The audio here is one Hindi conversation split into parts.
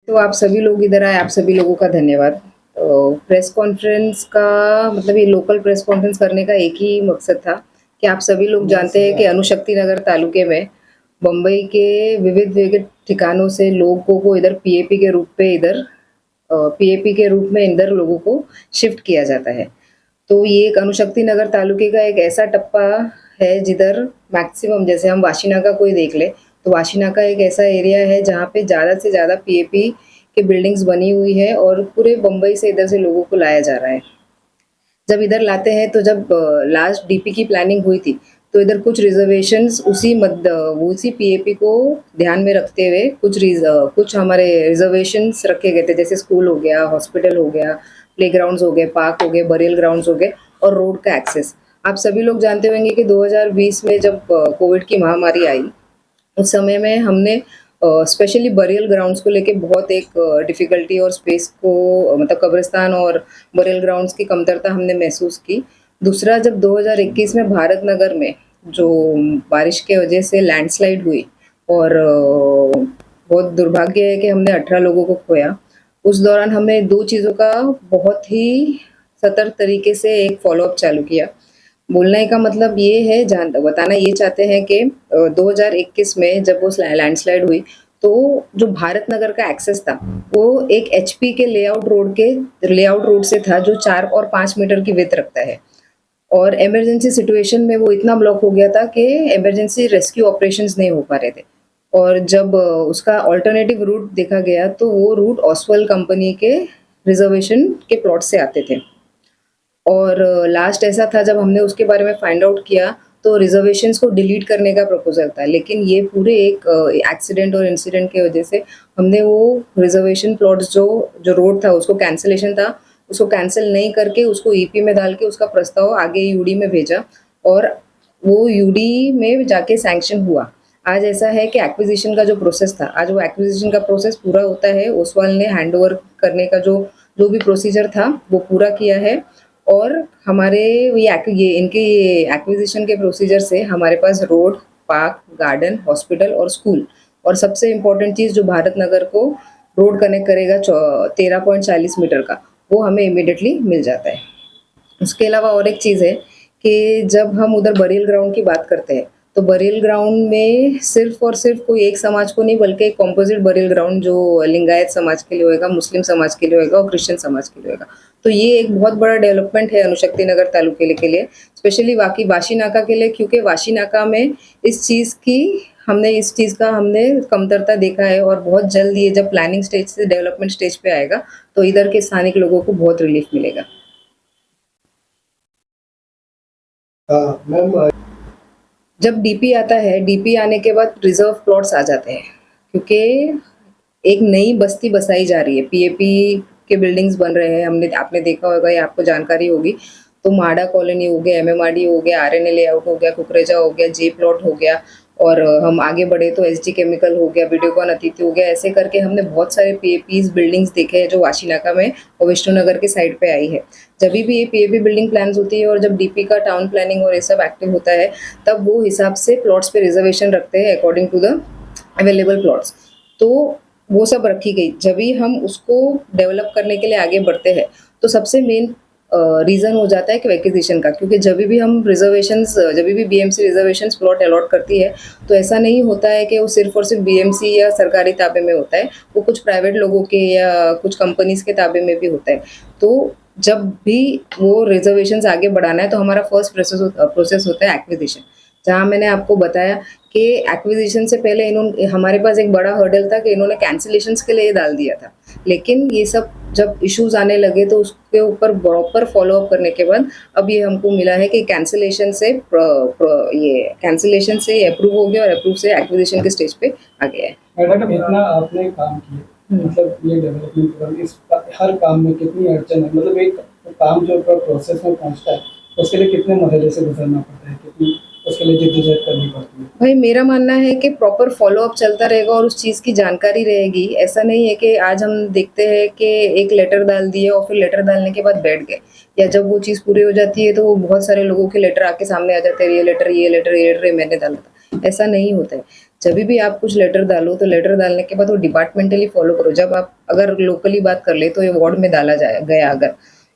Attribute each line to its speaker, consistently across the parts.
Speaker 1: तो आप सभी लोग इधर आए, आप सभी लोगों का धन्यवाद। प्रेस कॉन्फ्रेंस का मतलब ये लोकल प्रेस कॉन्फ्रेंस करने का एक ही मकसद था कि आप सभी लोग जानते हैं कि अणुशक्ति नगर तालुके में बम्बई के विविध विविध ठिकानों से लोगों को इधर पीएपी के रूप में इधर लोगों को शिफ्ट किया जाता है। तो ये एक अणुशक्ति नगर तालुके का एक ऐसा टप्पा है जिधर मैक्सिमम, जैसे हम वाशीनाका को ही देख ले, तो वाशीनाका एक ऐसा एरिया है जहाँ पे ज़्यादा से ज़्यादा पीएपी की बिल्डिंग्स बनी हुई है और पूरे बम्बई से इधर से लोगों को लाया जा रहा है। जब इधर लाते हैं तो जब लास्ट डीपी की प्लानिंग हुई थी तो इधर कुछ रिजर्वेशंस उसी पीएपी को ध्यान में रखते हुए कुछ हमारे रिजर्वेशंस रखे गए थे, जैसे स्कूल हो गया, हॉस्पिटल हो गया, प्लेग्राउंड्स हो गए, पार्क हो गए, बरियल ग्राउंड्स हो गए और रोड का एक्सेस। आप सभी लोग जानते होंगे कि 2020 में जब कोविड की महामारी आई, उस समय में हमने स्पेशली बरियल ग्राउंड्स को लेके बहुत एक डिफ़िकल्टी और स्पेस को मतलब कब्रिस्तान और बरियल ग्राउंड्स की कमतरता हमने महसूस की। दूसरा, जब 2021 में भारत नगर में जो बारिश के वजह से लैंडस्लाइड हुई और बहुत दुर्भाग्य है कि हमने 18 लोगों को खोया। उस दौरान हमने 2 चीज़ों का बहुत ही सतर्क तरीके से एक फ़ॉलो-अप चालू किया। बोलने का मतलब ये है, बताना ये चाहते हैं कि 2021 में जब वो लैंडस्लाइड हुई तो जो भारत नगर का एक्सेस था वो एक एचपी के लेआउट रोड से था जो 4 और 5 मीटर की विड्थ रखता है और इमरजेंसी सिचुएशन में वो इतना ब्लॉक हो गया था कि इमरजेंसी रेस्क्यू ऑपरेशंस नहीं हो पा रहे थे। और जब उसका ऑल्टरनेटिव रूट देखा गया तो वो रूट ऑसवाल कंपनी के रिजर्वेशन के प्लॉट से आते थे। और लास्ट ऐसा था जब हमने उसके बारे में फाइंड आउट किया तो रिजर्वेशंस को डिलीट करने का प्रपोजल था, लेकिन ये पूरे एक एक्सीडेंट और इंसिडेंट की वजह से हमने वो रिजर्वेशन प्लॉट्स जो रोड था उसको कैंसिल नहीं करके उसको ईपी में डाल के उसका प्रस्ताव आगे यूडी में भेजा और वो यूडी में जाके सैंक्शन हुआ। आज ऐसा है कि एक्विजिशन का जो प्रोसेस था, आज वो एक्विजिशन का प्रोसेस पूरा होता है। ओसवाल ने हैंडओवर करने का जो भी प्रोसीजर था वो पूरा किया है और हमारे ये इनके एक्विजिशन के प्रोसीजर से हमारे पास रोड, पार्क, गार्डन, हॉस्पिटल और स्कूल और सबसे इम्पोर्टेंट चीज़ जो भारत नगर को रोड कनेक्ट करेगा 13.40 मीटर का, वो हमें इमीडिएटली मिल जाता है। उसके अलावा और एक चीज़ है कि जब हम उधर बरियल ग्राउंड की बात करते हैं तो बरियल ग्राउंड में सिर्फ और सिर्फ कोई एक समाज को नहीं बल्कि एक कॉम्पोजिट बरियल ग्राउंड जो लिंगायत समाज के लिए होएगा, मुस्लिम समाज के लिए होएगा और क्रिश्चियन समाज के लिए होएगा। तो ये एक बहुत बड़ा डेवलपमेंट है अणुशक्ति नगर तालुके के लिए, स्पेशली वाशी नाका के लिए, क्योंकि वाशी नाका में इस चीज़ का हमने कमतरता देखा है और बहुत जल्द ये जब प्लानिंग स्टेज से डेवलपमेंट स्टेज पे आएगा तो इधर के स्थानिक लोगों को बहुत रिलीफ मिलेगा। मैम, जब डीपी आता है, डीपी आने के बाद रिजर्व प्लॉट्स आ जाते हैं क्योंकि एक नई बस्ती बसाई जा रही है, पीएपी के बिल्डिंग्स बन रहे हैं। आपने देखा होगा या आपको जानकारी होगी, तो माडा कॉलोनी हो गया, एमएमआरडी हो गया, आरएनए लेआउट हो गया, कुकरेजा हो गया, जे प्लॉट हो गया और हम आगे बढ़े तो एसडी केमिकल हो गया, वीडियोकॉन अतिथि हो गया। ऐसे करके हमने बहुत सारे पीएपीज बिल्डिंग्स देखे हैं जो वाशीनाका में और विष्णुनगर के साइड पे आई है। जब भी ये पीएपी बिल्डिंग प्लान्स होती है और जब डीपी का टाउन प्लानिंग और ये सब एक्टिव होता है तब वो हिसाब से प्लॉट्स पे रिजर्वेशन रखते हैं according to the available plots. तो वो सब रखी गई। जब भी हम उसको डेवलप करने के लिए आगे बढ़ते हैं तो सबसे मेन रीज़न हो जाता है कि एक्विजिशन का, क्योंकि जब भी बीएमसी रिजर्वेशंस प्लॉट अलॉट करती है तो ऐसा नहीं होता है कि वो सिर्फ और सिर्फ बीएमसी या सरकारी ताबे में होता है, वो कुछ प्राइवेट लोगों के या कुछ कंपनीज के ताबे में भी होता है। तो जब भी वो रिजर्वेशंस आगे बढ़ाना है तो हमारा फर्स्ट प्रोसेस होता है एक्विजिशन, जहाँ मैंने आपको बताया कि एक्विजिशन से पहले हमारे पास एक बड़ा हर्डल था कि इन्होंने कैंसिलेशंस के लिए डाल दिया था, लेकिन ये सब जब इश्यूज आने लगे तो उसके ऊपर प्रॉपर फॉलोअप करने के बाद अब ये हमको मिला है कि कैंसिलेशन से अप्रूव हो गया और अप्रूव से एक्विजिशन के स्टेज पे आ गया है।
Speaker 2: मैडम, इतना आपने काम किया, मतलब ये डेवलपमेंट इस हर काम में कितनी अड़चन है, मतलब एक काम जो प्रोसेस में पहुंचता है उसके लिए कितने मरहले से गुजरना पड़ता है, कितनी उसके लिए जद्दोजहद करनी पड़ती है?
Speaker 1: भाई, मेरा मानना है कि प्रॉपर फॉलोअप चलता रहेगा और उस चीज़ की जानकारी रहेगी। ऐसा नहीं है कि आज हम देखते हैं कि एक लेटर डाल दिए और फिर लेटर डालने के बाद बैठ गए, या जब वो चीज़ पूरी हो जाती है तो वो बहुत सारे लोगों के लेटर आके सामने आ जाते हैं, ये लेटर मैंने डाला था। ऐसा नहीं होता है। जब भी आप कुछ लेटर डालो तो लेटर डालने के बाद वो डिपार्टमेंटली फॉलो करो। जब आप अगर लोकली बात कर ले तो ये वार्ड में डाला जाए गया, अगर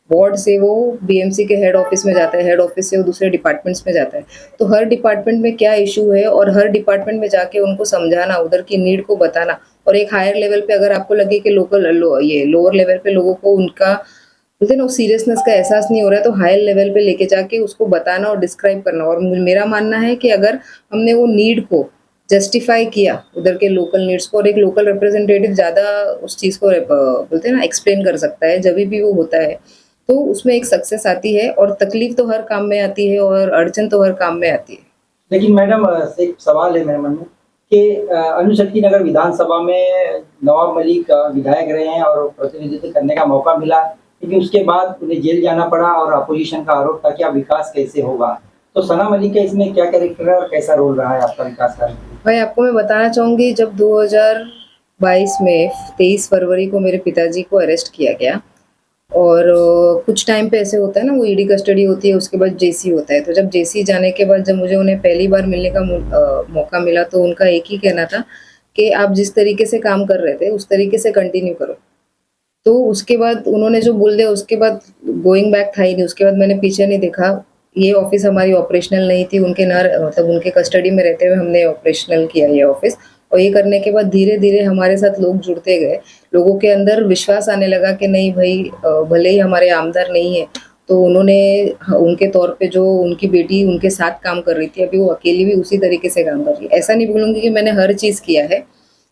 Speaker 1: वार्ड से वो बीएमसी के हेड ऑफिस में जाता है, हेड ऑफिस से वो दूसरे डिपार्टमेंट्स में जाता है, तो हर डिपार्टमेंट में क्या इशू है और हर डिपार्टमेंट में जाके उनको समझाना, उधर की नीड को बताना। और एक हायर लेवल पे अगर आपको लगे कि ये लोअर लेवल पे लोगों को उनका बोलते हैं ना सीरियसनेस का एहसास नहीं हो रहा है, तो हायर लेवल पे लेके जाके उसको बताना और डिस्क्राइब करना। और मेरा मानना है कि अगर हमने वो नीड को जस्टिफाई किया, उधर के लोकल नीड्स को, और एक लोकल रिप्रेजेंटेटिव ज़्यादा उस चीज़ को बोलते हैं ना एक्सप्लेन कर सकता है, जब भी वो होता है तो उसमें एक सक्सेस आती है। और तकलीफ तो हर काम में आती है और अड़चन तो हर काम में आती है।
Speaker 3: लेकिन मैडम एक सवाल है मेरे मन में कि अणुशक्ति नगर विधानसभा में नवाब मलिक विधायक रहे हैं और प्रतिनिधित्व करने का मौका मिला, लेकिन उसके बाद उन्हें जेल जाना पड़ा और अपोजिशन का आरोप था कि अब विकास कैसे होगा। तो सना मलिक का इसमें क्या कैरेक्टर है और कैसा रोल रहा है आपका विकास कार्य में?
Speaker 1: भाई आपको मैं बताना चाहूँगी, जब 2022 में 23 फरवरी को मेरे पिताजी को अरेस्ट किया गया, और कुछ टाइम पे ऐसे होता है ना, वो ईडी कस्टडी होती है, उसके बाद जेसी होता है। तो जब जेसी जाने के बाद जब मुझे उन्हें पहली बार मिलने का मौका मिला, तो उनका एक ही कहना था कि आप जिस तरीके से काम कर रहे थे उस तरीके से कंटिन्यू करो। तो उसके बाद उन्होंने जो बोल दिया, उसके बाद गोइंग बैक था ही नहीं। उसके बाद मैंने पीछे नहीं देखा। ये ऑफिस हमारी ऑपरेशनल नहीं थी, उनके ना मतलब उनके कस्टडी में रहते हुए हमने ऑपरेशनल किया ये ऑफिस। और ये करने के बाद धीरे धीरे हमारे साथ लोग जुड़ते गए, लोगों के अंदर विश्वास आने लगा कि नहीं भाई, भले ही हमारे आमदार नहीं है, तो उन्होंने उनके तौर पे जो उनकी बेटी उनके साथ काम कर रही थी, अभी वो अकेली भी उसी तरीके से काम कर रही है। ऐसा नहीं बोलूँगी कि मैंने हर चीज़ किया है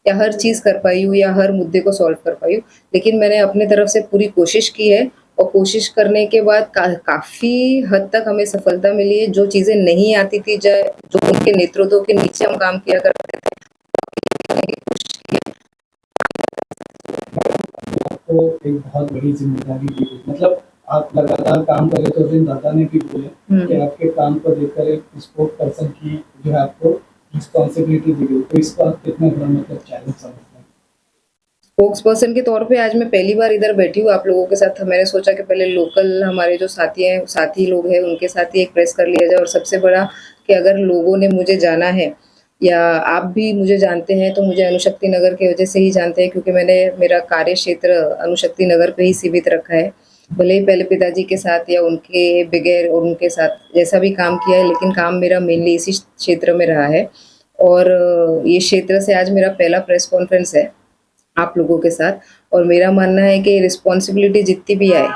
Speaker 1: या हर चीज़ कर पाई हूँ या हर मुद्दे को सॉल्व कर पाई हूँ, लेकिन मैंने अपनी तरफ से पूरी कोशिश की है। और कोशिश करने के बाद काफ़ी हद तक हमें सफलता मिली है। जो चीज़ें नहीं आती थी, जो उनके नेतृत्व के नीचे हम काम किया करते थे,
Speaker 2: आपको एक बहुत बड़ी जिम्मेदारी दी गई, मतलब आप लगातार काम कर रहे थे। उस दिन दादा ने भी बोले कि आपके काम को देखकर एक स्पोर्ट पर्सन की जो है आपको रिस्पॉन्सिबिलिटी दी गई, तो इसको आप कितना बड़ा मतलब चैलेंज समझते हैं?
Speaker 1: स्पोक्स पर्सन के तौर पे आज मैं पहली बार इधर बैठी हूँ आप लोगों के साथ। मैंने सोचा कि पहले लोकल हमारे जो साथी लोग हैं उनके साथ ही एक प्रेस कर लिया जाए। और सबसे बड़ा कि अगर लोगों ने मुझे जाना है या आप भी मुझे जानते हैं, तो मुझे अणुशक्ति नगर की वजह से ही जानते हैं, क्योंकि मैंने मेरा कार्य क्षेत्र अणुशक्ति नगर पे ही सीमित रखा है। भले ही पहले पिताजी के साथ या उनके बगैर और उनके साथ जैसा भी काम किया है, लेकिन काम मेरा मेनली इसी क्षेत्र में रहा है। और ये क्षेत्र से आज मेरा पहला प्रेस कॉन्फ्रेंस है आप लोगों के साथ। और मेरा मानना है कि रिस्पॉन्सिबिलिटी जितनी भी आए,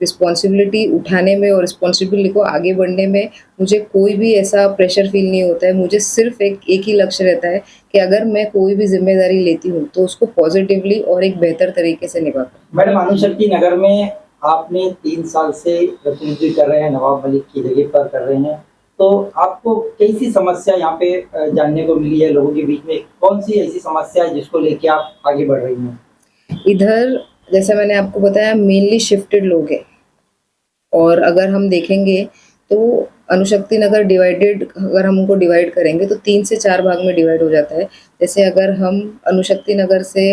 Speaker 1: रिस्पॉन्सिबिलिटी उठाने में और रिस्पॉन्सिबिलिटी को आगे बढ़ने में मुझे कोई भी ऐसा प्रेशर फील नहीं होता है। मुझे सिर्फ एक ही लक्ष्य रहता है कि अगर मैं कोई भी जिम्मेदारी लेती हूँ तो उसको पॉजिटिवली और एक बेहतर तरीके से निभा पाऊँ।
Speaker 3: मैडम अणुशक्ति नगर में आपने 3 साल से प्रतिनिधित्व कर रहे हैं, नवाब मलिक की जगह पर कर रहे हैं, तो आपको कैसी समस्या यहाँ पे जानने को मिली है लोगों के बीच में? कौन सी ऐसी समस्या है जिसको लेके आप आगे बढ़ रही हैं?
Speaker 1: इधर जैसा मैंने आपको बताया, मेनली शिफ्टेड लोग हैं। और अगर हम देखेंगे तो अणुशक्ति नगर डिवाइडेड, अगर हम उनको डिवाइड करेंगे तो 3 से 4 भाग में डिवाइड हो जाता है। जैसे अगर हम अणुशक्ति नगर से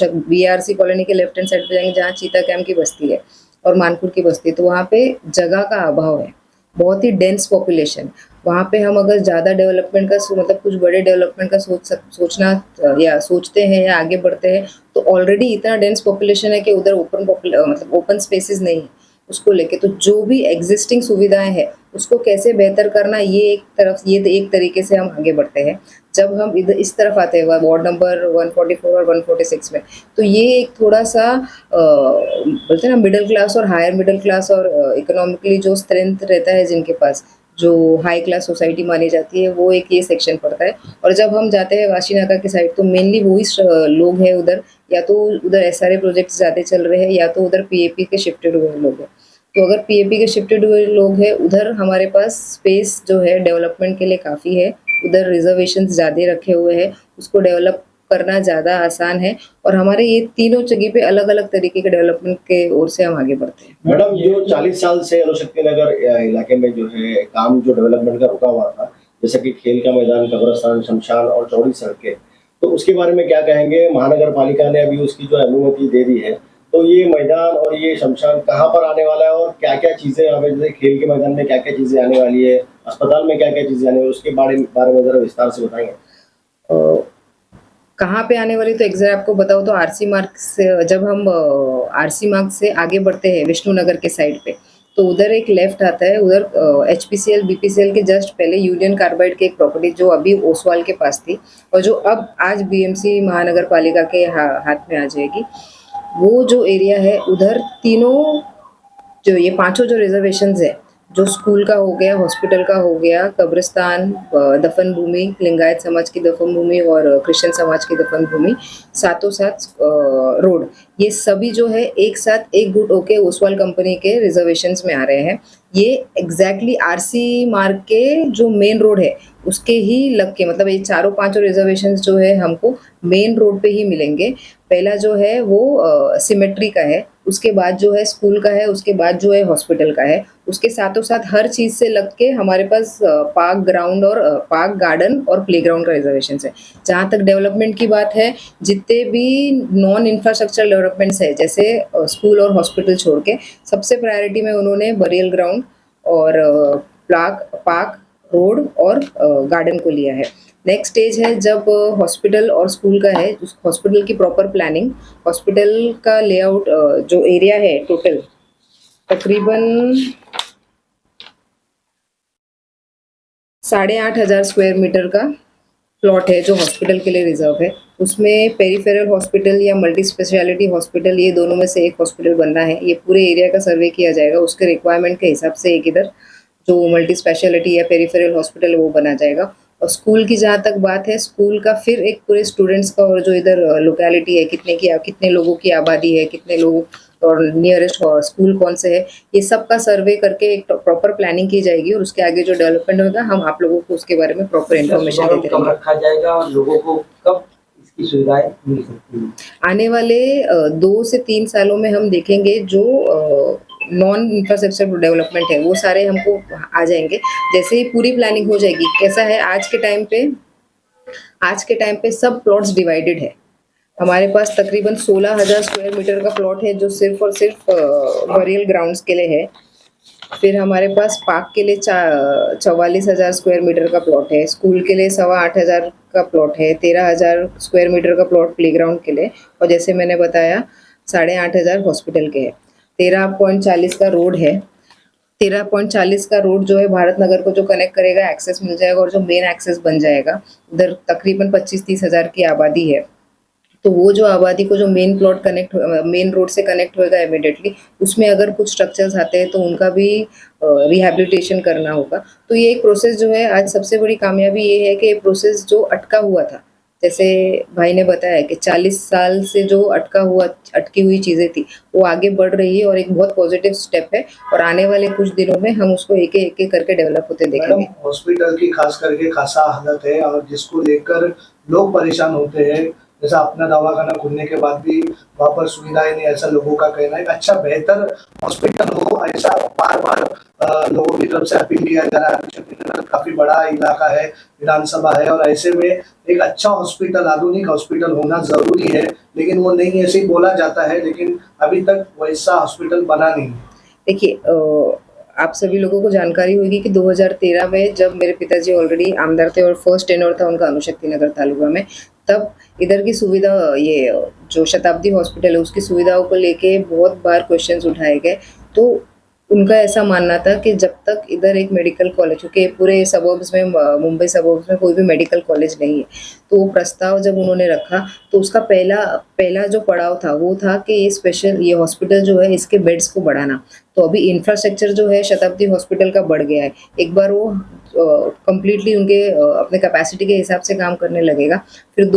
Speaker 1: बीआरसी कॉलोनी के लेफ्ट हैंड साइड पे जाएंगे, जहाँ चीता कैम्प की बस्ती है और मानपुर की बस्ती, तो वहाँ पे जगह का अभाव है, बहुत ही डेंस पॉपुलेशन। वहाँ पे हम अगर ज़्यादा डेवलपमेंट का मतलब कुछ बड़े डेवलपमेंट का सोचना या सोचते हैं या आगे बढ़ते हैं, तो ऑलरेडी इतना डेंस पॉपुलेशन है कि उधर मतलब ओपन स्पेसेस नहीं है उसको लेके। तो जो भी एग्जिस्टिंग सुविधाएं हैं उसको कैसे बेहतर करना, ये एक तरीके से हम आगे बढ़ते हैं। जब हम इधर इस तरफ आते हैं वार्ड नंबर 144 और 146 में, तो ये एक थोड़ा सा बोलते हैं ना, मिडिल क्लास और हायर मिडिल क्लास और इकोनॉमिकली जो स्ट्रेंथ रहता है, जिनके पास जो हाई क्लास सोसाइटी मानी जाती है, वो एक ये सेक्शन पड़ता है। और जब हम जाते हैं वाशीनाका की साइड, तो मेनली वही लोग हैं उधर, या तो उधर एसआरए प्रोजेक्ट्स ज़्यादा चल रहे हैं या तो उधर पीएपी के शिफ्टेड हुए लोग हैं। तो अगर पीएपी के शिफ्टेड हुए लोग हैं उधर, हमारे पास स्पेस जो है डेवलपमेंट के लिए काफ़ी है। उधर रिजर्वेशंस ज़्यादा रखे हुए हैं, उसको डेवलप करना ज़्यादा आसान है। और हमारे ये तीनों जगह पे अलग अलग तरीके के डेवलपमेंट के ओर से हम आगे बढ़ते हैं।
Speaker 4: मैडम, जो 40 साल से अणुशक्ति नगर इलाके में जो है काम जो डेवलपमेंट का रुका हुआ था, जैसे कि खेल का मैदान, कब्रिस्तान, शमशान और चौड़ी सड़कें, तो उसके बारे में क्या कहेंगे? महानगर पालिका ने अभी उसकी जो अनुमति दे दी है, तो ये मैदान और ये शमशान कहाँ पर आने वाला है और क्या क्या चीज़ें यहाँ पे, जैसे खेल के मैदान में क्या क्या चीज़ें आने वाली है, अस्पताल में क्या क्या चीज़ें आने वाली है, उसके बारे में ज़रा विस्तार से बताएंगे।
Speaker 1: कहाँ पे आने वाली, तो एग्जैक्ट आपको बताओ तो आरसी मार्ग से, जब हम आरसी मार्ग से आगे बढ़ते हैं विष्णुनगर के साइड पे, तो उधर एक लेफ्ट आता है, उधर एचपीसीएल बीपीसीएल के जस्ट पहले यूनियन कार्बाइड की एक प्रॉपर्टी जो अभी ओसवाल के पास थी और जो अब आज बीएमसी महानगर पालिका के हाथ में आ जाएगी, वो जो एरिया है उधर तीनों जो ये पांचों जो रिजर्वेशंस है, जो स्कूल का हो गया, हॉस्पिटल का हो गया, कब्रिस्तान, दफन भूमि, लिंगायत समाज की दफन भूमि और क्रिश्चियन समाज की दफन भूमि, साथों साथ रोड, ये सभी जो है एक साथ एक गुट होके ओसवाल कंपनी के रिजर्वेशंस में आ रहे हैं। ये एग्जैक्टली आरसी मार्ग के जो मेन रोड है उसके ही लग के, मतलब ये चारों पांचों रिजर्वेशंस जो है हमको मेन रोड पे ही मिलेंगे। पहला जो है वो सिमेट्री का है, उसके बाद जो है स्कूल का है, उसके बाद जो है हॉस्पिटल का है, उसके साथों साथ हर चीज़ से लग के हमारे पास पार्क ग्राउंड और पार्क गार्डन और प्लेग्राउंड का रिजर्वेशन है। जहाँ तक डेवलपमेंट की बात है, जितने भी नॉन इंफ्रास्ट्रक्चर डेवलपमेंट्स है जैसे स्कूल और हॉस्पिटल छोड़ के, सबसे प्रायोरिटी में उन्होंने बरियल ग्राउंड और पार्क, रोड और गार्डन को लिया है। नेक्स्ट स्टेज है जब हॉस्पिटल और स्कूल का है, उस हॉस्पिटल की प्रॉपर प्लानिंग, हॉस्पिटल का लेआउट, जो एरिया है टोटल तकरीबन 8,500 स्क्वायर मीटर का प्लॉट है जो हॉस्पिटल के लिए रिजर्व है। उसमें पेरिफेरल हॉस्पिटल या मल्टी स्पेशलिटी हॉस्पिटल, ये दोनों में से एक हॉस्पिटल बनना है। ये पूरे एरिया का सर्वे किया जाएगा, उसके रिक्वायरमेंट के हिसाब से एक इधर जो मल्टी स्पेशलिटी या पेरिफेरल हॉस्पिटल वो बना जाएगा। और स्कूल की जहाँ तक बात है, स्कूल का फिर एक पूरे स्टूडेंट्स का, और जो इधर लोकेलिटी है, कितने लोगों की आबादी है, कितने लोगों और नियरेस्ट स्कूल कौन से है, ये सब का सर्वे करके एक प्रॉपर प्लानिंग की जाएगी और उसके आगे जो डेवलपमेंट होगा हम आप लोगों को उसके बारे में प्रॉपर इन्फॉर्मेशन देते
Speaker 3: कब
Speaker 1: रहेंगे।
Speaker 3: रखा जाएगा और लोगों को कब इसकी सुविधाएं मिल सकती है?
Speaker 1: आने वाले 2 से 3 सालों में हम देखेंगे जो नॉन इंफ्रास्ट्रक्चर डेवलपमेंट है वो सारे हमको आ जाएंगे। जैसे ही पूरी प्लानिंग हो जाएगी, कैसा है आज के टाइम पे सब प्लॉट्स डिवाइडेड है। हमारे पास तकरीबन 16,000 स्क्वायर मीटर का प्लॉट है जो सिर्फ और सिर्फ बरियल ग्राउंड्स के लिए है। फिर हमारे पास पार्क के लिए 44,000 स्क्वायर मीटर का प्लॉट है, स्कूल के लिए 8,500 का प्लॉट है, 13,000 स्क्वायर मीटर का प्लॉट प्लेग्राउंड के लिए, और जैसे मैंने बताया 8,500 हॉस्पिटल के है। 13.40 का रोड है। 13.40 का रोड जो है भारत नगर को जो कनेक्ट करेगा, एक्सेस मिल जाएगा और जो मेन एक्सेस बन जाएगा, उधर तकरीबन 25-30 हज़ार की आबादी है। तो वो जो आबादी को जो मेन रोड से कनेक्ट होएगा इमिडिएटली, उसमें अगर कुछ स्ट्रक्चर्स आते हैं तो उनका भी रिहैबिलिटेशन करना होगा। तो ये एक प्रोसेस जो है, आज सबसे बड़ी कामयाबी ये है कि ये प्रोसेस जो अटका हुआ था, जैसे भाई ने बताया कि 40 साल से जो अटकी हुई चीज़ें थी, वो आगे बढ़ रही है और एक बहुत पॉजिटिव स्टेप है, और आने वाले कुछ दिनों में हम उसको एक एक करके डेवलप होते देखेंगे।
Speaker 2: मैडम, हॉस्पिटल की खास करके खासा हालत है और जिसको लेकर लोग परेशान होते हैं। जैसा अपना दवाखाना खुलने के बाद भी वहाँ पर सुविधाएं नहीं, ऐसा लोगों का कहना है। अच्छा बेहतर हॉस्पिटल हो, ऐसा बार बार लोगों की तरफ से अपील किया जा रहा है। काफी बड़ा इलाका है, विधानसभा है, और ऐसे में एक अच्छा हॉस्पिटल, आधुनिक हॉस्पिटल होना जरूरी है, लेकिन वो नहीं, ऐसे ही बोला जाता है, लेकिन अभी तक वैसा हॉस्पिटल बना नहीं।
Speaker 1: देखिए, आप सभी लोगों को जानकारी होगी कि 2013 में जब मेरे पिताजी ऑलरेडी आमदार थे और फर्स्ट टेन्योर था उनका अणुशक्ति नगर तालुका में, तब इधर की सुविधा, ये जो शताब्दी हॉस्पिटल है उसकी सुविधाओं को लेके बहुत बार क्वेश्चंस उठाए गए। तो उनका ऐसा मानना था कि जब तक इधर एक मेडिकल कॉलेज, क्योंकि पूरे सबर्ब्स में, मुंबई सबर्ब्स में कोई भी मेडिकल कॉलेज नहीं है, तो वो प्रस्ताव जब उन्होंने रखा तो उसका पहला जो पड़ाव था वो था कि ये हॉस्पिटल जो है इसके बेड्स को बढ़ाना। तो अभी इंफ्रास्ट्रक्चर जो है शताब्दी हॉस्पिटल का बढ़ गया है, एक बार वो कंप्लीटली उनके अपने कैपेसिटी के हिसाब से काम करने लगेगा। फिर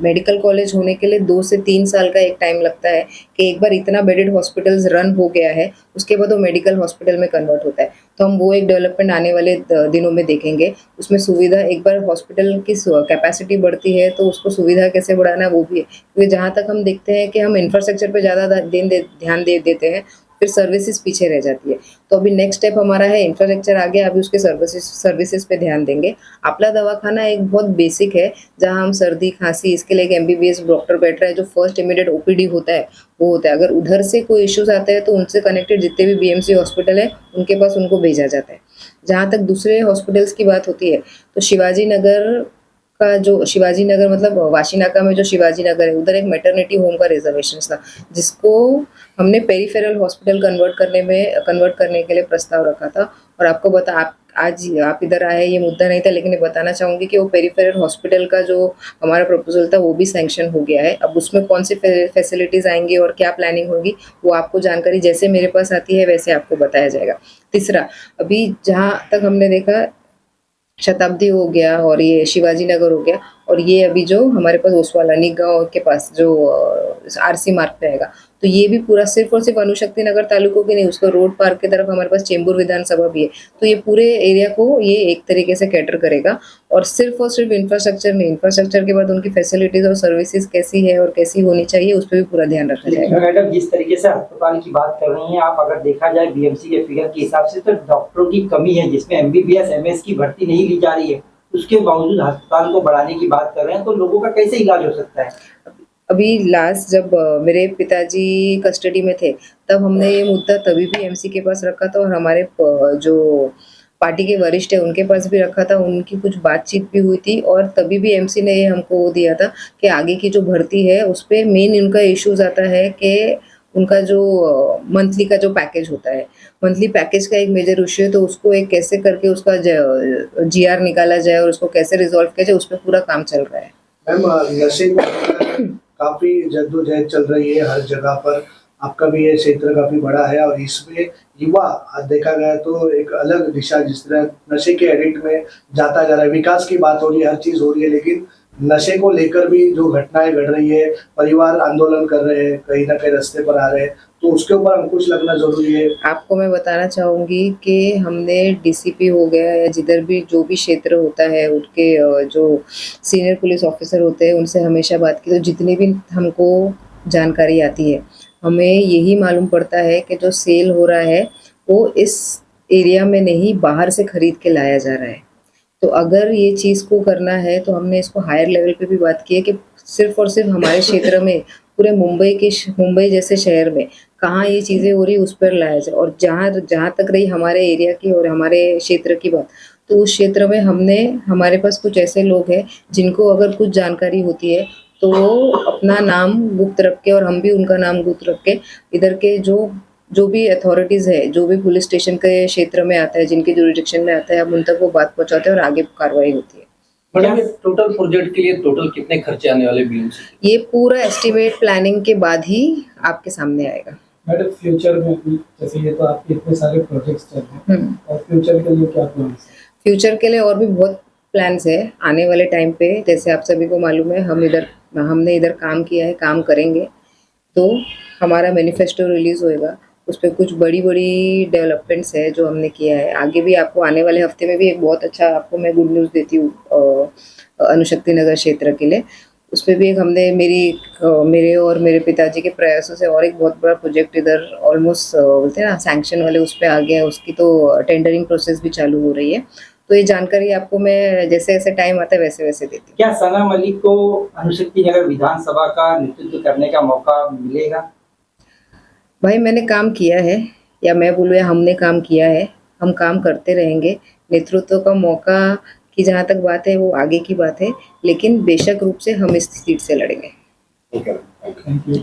Speaker 1: मेडिकल कॉलेज होने के लिए 2 से 3 साल का एक टाइम लगता है कि एक बार इतना बेडेड हॉस्पिटल्स रन हो गया है, उसके बाद वो मेडिकल हॉस्पिटल में कन्वर्ट होता है। तो हम वो एक डेवलपमेंट आने वाले दिनों में देखेंगे। उसमें सुविधा, एक बार हॉस्पिटल की कैपेसिटी बढ़ती है तो उसको सुविधा कैसे बढ़ाना वो भी है, क्योंकि जहाँ तक हम देखते हैं कि हम इंफ्रास्ट्रक्चर पे ज़्यादा ध्यान देते हैं, फिर सर्विसेज पीछे रह जाती है। तो अभी नेक्स्ट स्टेप हमारा है इंफ्रास्ट्रक्चर आगे, अभी उसके सर्विसेज पे ध्यान देंगे। आपला दवाखाना एक बहुत बेसिक है, जहाँ हम सर्दी खांसी, इसके लिए एक MBBS डॉक्टर बैठ रहा है जो फर्स्ट इमीडिएट OPD होता है वो होता है। अगर उधर से कोई इश्यूज आते हैं तो उनसे कनेक्टेड जितने भी BMC हॉस्पिटल है उनके पास उनको भेजा जाता है। जहाँ तक दूसरे हॉस्पिटल्स की बात होती है तो शिवाजी नगर का जो शिवाजी नगर मतलब वाशीनाका में जो शिवाजी नगर है उधर एक मैटरनिटी होम का रिजर्वेशन था, जिसको हमने पेरिफेरल हॉस्पिटल कन्वर्ट करने के लिए प्रस्ताव रखा था। और आपको आज आप इधर आए ये मुद्दा नहीं था, लेकिन ये बताना चाहूँगी कि वो पेरिफेरल हॉस्पिटल का जो हमारा प्रपोजल था वो भी सैंक्शन हो गया है। अब उसमें कौन सी फैसिलिटीज़ आएंगी और क्या प्लानिंग होगी वो आपको जानकारी जैसे मेरे पास आती है वैसे आपको बताया जाएगा। तीसरा, अभी जहाँ तक हमने देखा शताब्दी हो गया और ये शिवाजी नगर हो गया, और ये अभी जो हमारे पास ओसवाल अनिक गाँव के पास जो आरसी मार्ग पे आएगा, तो ये भी पूरा सिर्फ और सिर्फ अणुशक्ति नगर तालुकों के नहीं, उसका रोड पार्क की तरफ हमारे पास चेंबूर विधानसभा भी है। तो ये पूरे एरिया को ये एक तरीके से कैटर करेगा। और सिर्फ इंफ्रास्ट्रक्चर नहीं, इंफ्रास्ट्रक्चर के बाद उनकी फैसिलिटीज और सर्विसेज कैसी है और कैसी होनी चाहिए उस पर भी पूरा ध्यान रखा जाएगा।
Speaker 3: मैडम, जिस तरीके से अस्पताल की बात कर रही हैं आप, अगर देखा जाए बीएमसी के फिगर के हिसाब से तो डॉक्टरों की कमी है, जिसमें एमबीबीएस एमएस की भर्ती नहीं ली जा रही है, उसके बावजूद अस्पताल को बढ़ाने की बात कर रहे हैं, तो लोगों का कैसे इलाज हो सकता है?
Speaker 1: अभी लास्ट जब मेरे पिताजी कस्टडी में थे तब हमने ये मुद्दा तभी भी एमसी के पास रखा था, और हमारे जो पार्टी के वरिष्ठ है उनके पास भी रखा था। उनकी कुछ बातचीत भी हुई थी और तभी भी एमसी ने ये हमको वो दिया था कि आगे की जो भर्ती है उस पर मेन उनका इश्यूज आता है कि उनका जो मंथली का जो पैकेज होता है, मंथली पैकेज का एक मेजर इश्यू है, तो उसको एक कैसे करके उसका जीआर निकाला जाए और उसको कैसे रिजॉल्व किया जाए उस पर पूरा काम चल रहा है।
Speaker 5: मैम, नशे को काफी जद्दोजहद चल रही है हर जगह पर, आपका भी ये क्षेत्र काफी बड़ा है और इसमें युवा देखा गया तो एक अलग दिशा जिस तरह नशे के एडिक्ट में जाता जा रहा है। विकास की बात हो रही है, हर चीज हो रही है, लेकिन नशे को लेकर भी जो घटनाएं घट रही है, परिवार आंदोलन कर रहे हैं, कहीं ना कहीं रास्ते पर आ रहे हैं, तो उसके ऊपर अंकुश लगना जरूरी है।
Speaker 1: आपको मैं बताना चाहूँगी कि हमने डीसीपी हो गया या जिधर भी जो भी क्षेत्र होता है उनके जो सीनियर पुलिस ऑफिसर होते हैं उनसे हमेशा बात की, तो जितनी भी हमको जानकारी आती है हमें यही मालूम पड़ता है कि जो सेल हो रहा है वो इस एरिया में नहीं बाहर से खरीद के लाया जा रहा है। तो अगर ये चीज़ को करना है तो हमने इसको हायर लेवल पे भी बात की है कि सिर्फ और सिर्फ हमारे क्षेत्र में पूरे मुंबई जैसे शहर में कहाँ ये चीज़ें हो रही उस पर लाया जाए। और जहाँ तक रही हमारे एरिया की और हमारे क्षेत्र की बात, तो उस क्षेत्र में हमारे पास कुछ ऐसे लोग हैं जिनको अगर कुछ जानकारी होती है तो वो अपना नाम गुप्त रख के और हम भी उनका नाम गुप्त रख के इधर के जो भी अथॉरिटीज़ है, जो भी पुलिस स्टेशन के क्षेत्र में आता है, जिनके जुरिडिक्शन में आता है, हम उन तक वो बात पहुंचाते हैं और आगे कार्रवाई होती है।
Speaker 6: मैडम, टोटल प्रोजेक्ट के लिए टोटल कितने खर्चे आने वाले बीएमसी?
Speaker 1: ये पूरा एस्टिमेट प्लानिंग के बाद ही आपके सामने आएगा।
Speaker 2: मैडम, फ्यूचर में भी जैसे ये तो आपके इतने सारे प्रोजेक्ट्स चल रहे हैं, और फ्यूचर के लिए क्या प्लान है?
Speaker 1: फ्यूचर के लिए और भी बहुत प्लान्स है आने वाले टाइम पे। जैसे आप सभी को मालूम है हमने इधर काम किया है, काम करेंगे, तो हमारा मैनिफेस्टो रिलीज होएगा, उस पर कुछ बड़ी डेवलपमेंट्स है जो हमने किया है। आगे भी आपको आने वाले हफ्ते में भी एक बहुत अच्छा आपको मैं गुड न्यूज़ देती हूँ अणुशक्ति नगर क्षेत्र के लिए। उस पर भी एक हमने मेरे और मेरे पिताजी के प्रयासों से और एक बहुत बड़ा प्रोजेक्ट इधर ऑलमोस्ट बोलते हैं ना सैंक्शन वाले उस पर आ गया है, उसकी तो टेंडरिंग प्रोसेस भी चालू हो रही है। तो ये जानकारी आपको मैं जैसे जैसे टाइम आता है वैसे वैसे देती हूँ।
Speaker 3: क्या सना मलिक को अणुशक्ति नगर विधानसभा का नेतृत्व करने का मौका मिलेगा?
Speaker 1: भाई, मैंने काम किया है, या मैं बोलूँ या हमने काम किया है, हम काम करते रहेंगे। नेतृत्व का मौका की जहाँ तक बात है वो आगे की बात है, लेकिन बेशक रूप से हम इस सीट से लड़ेंगे।
Speaker 4: ठीक है।
Speaker 2: Thank you.